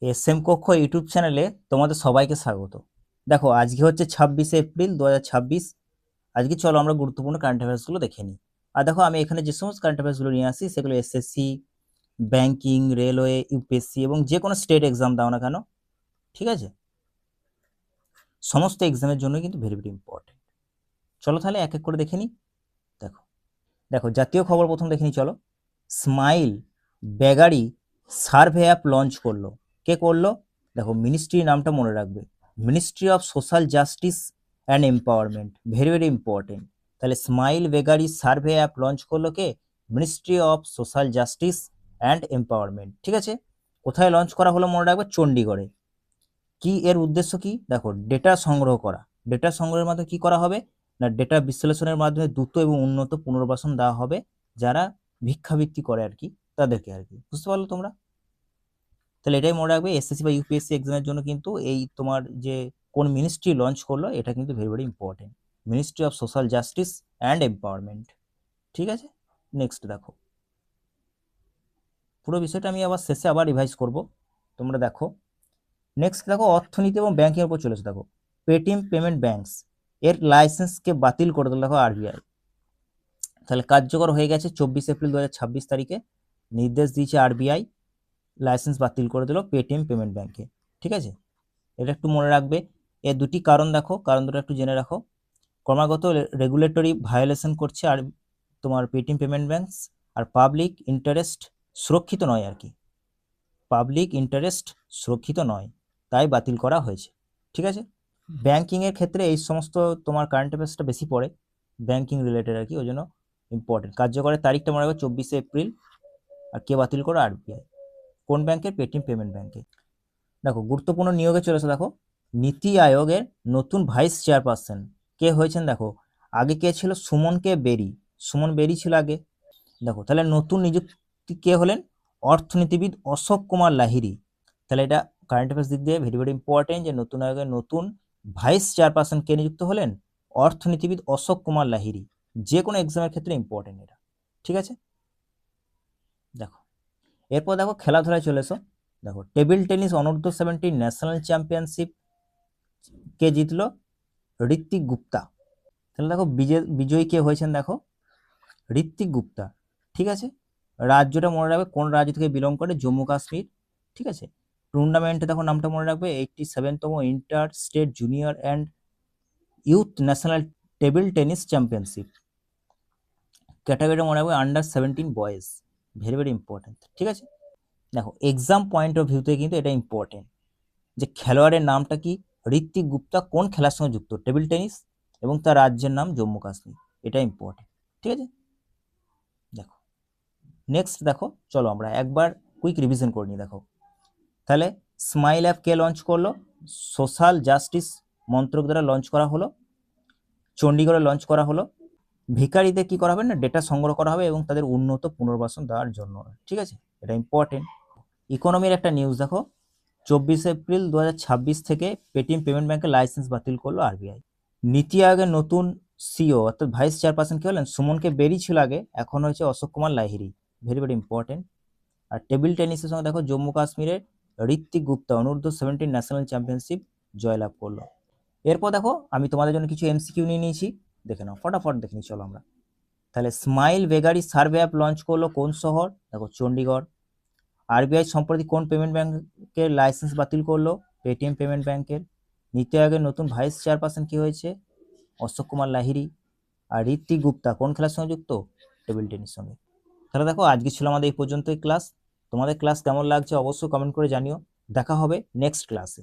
SM কক্ষ YouTube চ্যানেলে তোমাদের সবাইকে স্বাগত। দেখো আজকে হচ্ছে 26শে এপ্রিল 2026। আজকে চলো আমরা গুরুত্বপূর্ণ কারেন্ট অ্যাফেয়ার্সগুলো দেখে নিই। আর দেখো আমি এখানে যে সমস্ত কারেন্ট অ্যাফেয়ার্সগুলো নিয়ে আসি সেগুলো এসএসসি, ব্যাংকিং, রেলওয়ে, ইউপিএসসি এবং যে কোনো স্টেট এক্সাম দাও না কেন, ঠিক আছে, সমস্ত এক্সামের জন্য কিন্তু ভেরি ভেরি ইম্পর্টেন্ট। চলো তাহলে এক এক করে দেখে নিই। দেখো দেখো জাতীয় খবর প্রথম দেখে নিই চলো। Smile beggary survey app launch করলো। কে করলো? দেখো মিনিস্ট্রির নামটা মনে রাখবে, ministry of social justice and empowerment, very very important. তাহলে smile beggary survey app launch করলো কে? Ministry of social justice and empowerment, ঠিক আছে। কোথায় লঞ্চ করা হলো মনে রাখবে? চণ্ডীগড়ে। কি এর উদ্দেশ্য কি? দেখো ডেটা সংগ্রহ করা। ডেটা সংগ্রহের মাধ্যমে কি করা হবে না, ডেটা বিশ্লেষণের মাধ্যমে দ্রুত এবং উন্নত পুনর্বাসন দেওয়া হবে যারা ভিক্ষাবৃত্তি করে আর কি, তাদেরকে আর কি। বুঝতে পারলো তোমরা? তাহলে এটাই মনে রাখবে, এসএসসি বা ইউপিএসসি এক্সামের জন্য কিন্তু এই তোমার যে কোন মিনিস্ট্রি লঞ্চ করলো এটা কিন্তু very very important, ministry of social justice and empowerment, ঠিক আছে। নেক্সট দেখো, পুরো বিষয়টা আমি আবার শেষে আবার রিভাইজ করব, তোমরা দেখো। নেক্সট দেখো অর্থনীতি এবং ব্যাংকের উপর চলেছে। দেখো পেটিএম পেমেন্ট ব্যাংকস এর লাইসেন্সকে বাতিল করে দিল দেখো আরবিআই। তাহলে কার্যকর হয়ে গেছে 24 এপ্রিল 2026 তারিখে নির্দেশ দিয়েছে আরবিআই, লাইসেন্স বাতিল করে দিল পেটিএম পেমেন্ট ব্যাংকে, ঠিক আছে। এটা একটু মনে রাখবে। এর দুটি কারণ দেখো, কারণ দুটো একটু জেনে রাখো। ক্রমাগত রেগুলেটরি ভায়োলেশন করছে আর তোমার পেটিএম পেমেন্ট ব্যাংকস, আর পাবলিক ইন্টারেস্ট সুরক্ষিত নয় আর কি, পাবলিক ইন্টারেস্ট সুরক্ষিত নয়, তাই বাতিল করা হয়েছে, ঠিক আছে। ব্যাংকিংয়ের ক্ষেত্রে এই সমস্ত তোমার কারেন্ট অ্যাফেয়ার্সটা বেশি পড়ে, ব্যাংকিং রিলেটেড আর কি, ওই জন্য ইম্পর্টেন্ট। কার্যকরের তারিখটা মনে রাখবে 24 এপ্রিল। আর কে বাতিল করো? আরবিআই। কোন ব্যাংকের? পেটিএম পেমেন্ট ব্যাংকে। দেখো গুরুত্বপূর্ণ নিয়োগে চলেছে। দেখো নীতি আয়োগের নতুন ভাইস চেয়ারপারসন কে হয়েছেন? দেখো আগে কে ছিল? সুমন কে বেরি, সুমন বেরি ছিল আগে। দেখো তাহলে নতুন নিযুক্তি কে হলেন? অর্থনীতিবিদ অশোক কুমার লাহিড়ী। তাহলে এটা কারেন্ট অ্যাফেয়ার্স দিক দিয়ে ভেরি ভেরি ইম্পর্টেন্ট যে নতুন আয়োগের নতুন ভাইস চেয়ারপারসন কে নিযুক্ত হলেন? অর্থনীতিবিদ অশোক কুমার লাহিড়ী। যে কোনো এক্সামের ক্ষেত্রে ইম্পর্টেন্ট এটা, ঠিক আছে। দেখো এরপর দেখো খেলাধুলায় চলে এসো। দেখো টেবিল টেনিস অনূর্ধ্ব-17 ন্যাশনাল চ্যাম্পিয়নশিপ কে জিতলো? ঋত্বিক গুপ্তা। তাহলে দেখো বিজয়ী কে হয়েছেন? দেখো ঋত্বিক গুপ্তা, ঠিক আছে। রাজ্যটা মনে রাখবে, কোন রাজ্য থেকে বিলং করে? জম্মু কাশ্মীর, ঠিক আছে। টুর্নামেন্টে দেখো নামটা মনে রাখবে, 87তম inter state junior and youth national table tennis championship. ক্যাটাগরিটা মনে রাখবে আন্ডার-17 বয়েজ, ভেরি ভেরি ইম্পর্টেন্ট, ঠিক আছে। দেখো এক্সাম পয়েন্ট অফ ভিউ থেকে কিন্তু এটা ইম্পর্টেন্ট যে খেলোয়াড়ের নামটা কি? ঋত্বিক গুপ্তা কোন খেলার সঙ্গে যুক্ত? টেবিল টেনিস, এবং তার রাজ্যের নাম জম্মু কাশ্মীর, এটা ইম্পর্টেন্ট, ঠিক আছে। দেখো নেক্সট দেখো, চলো আমরা একবার কুইক রিভিশন করে নিই। দেখো তাহলে স্মাইল অ্যাপ কে লঞ্চ করলো? সোশ্যাল জাস্টিস মন্ত্রক দ্বারা লঞ্চ করা হলো, চণ্ডীগড়ে লঞ্চ করা হলো। ভিখারিদের কি করা হবে না, ডেটা সংগ্রহ করা হবে এবং তাদের উন্নত পুনর্বাসন দেওয়ার জন্য, ঠিক আছে, এটা ইম্পর্টেন্ট। ইকোনমির একটা নিউজ দেখো, 24 এপ্রিল 2026 থেকে পেটিএম পেমেন্ট ব্যাংকের লাইসেন্স বাতিল করলো আরবিআই। নীতি আয়োগের নতুন সিও অর্থাৎ ভাইস চেয়ারপারসন কি হলেন? সুমনকে বেরি ছিল আগে, এখন হয়েছে Ashok Kumar Lahiri, very very important. আর টেবিল টেনিসের সঙ্গে দেখো জম্মু কাশ্মীরের ঋত্বিক গুপ্তা অনূর্ধ্ব-17 ন্যাশনাল চ্যাম্পিয়নশিপ জয়লাভ করলো। এরপর দেখো আমি তোমাদের জন্য কিছু এমসিকিউ নিয়ে নিয়েছি, দেখে নাও ফটাফট দেখে নিই চলো আমরা। তাহলে smile beggary survey app launch করলো কোন শহর? দেখো চণ্ডীগড়। আরবিআই সম্প্রতি কোন পেমেন্ট ব্যাংকের লাইসেন্স বাতিল করলো? পেটিএম পেমেন্ট ব্যাংকের। নীতি আয়োগের নতুন ভাইস চেয়ারপারসন কি হয়েছে? অশোক কুমার লাহিড়ী। আর ঋত্বিক গুপ্তা কোন খেলার সঙ্গে যুক্ত? টেবিল টেনিস সঙ্গে। তাহলে দেখো আজকে ছিল আমাদের এই পর্যন্তই ক্লাস। তোমাদের ক্লাস কেমন লাগছে অবশ্যই কমেন্ট করে জানিও। দেখা হবে নেক্সট ক্লাসে।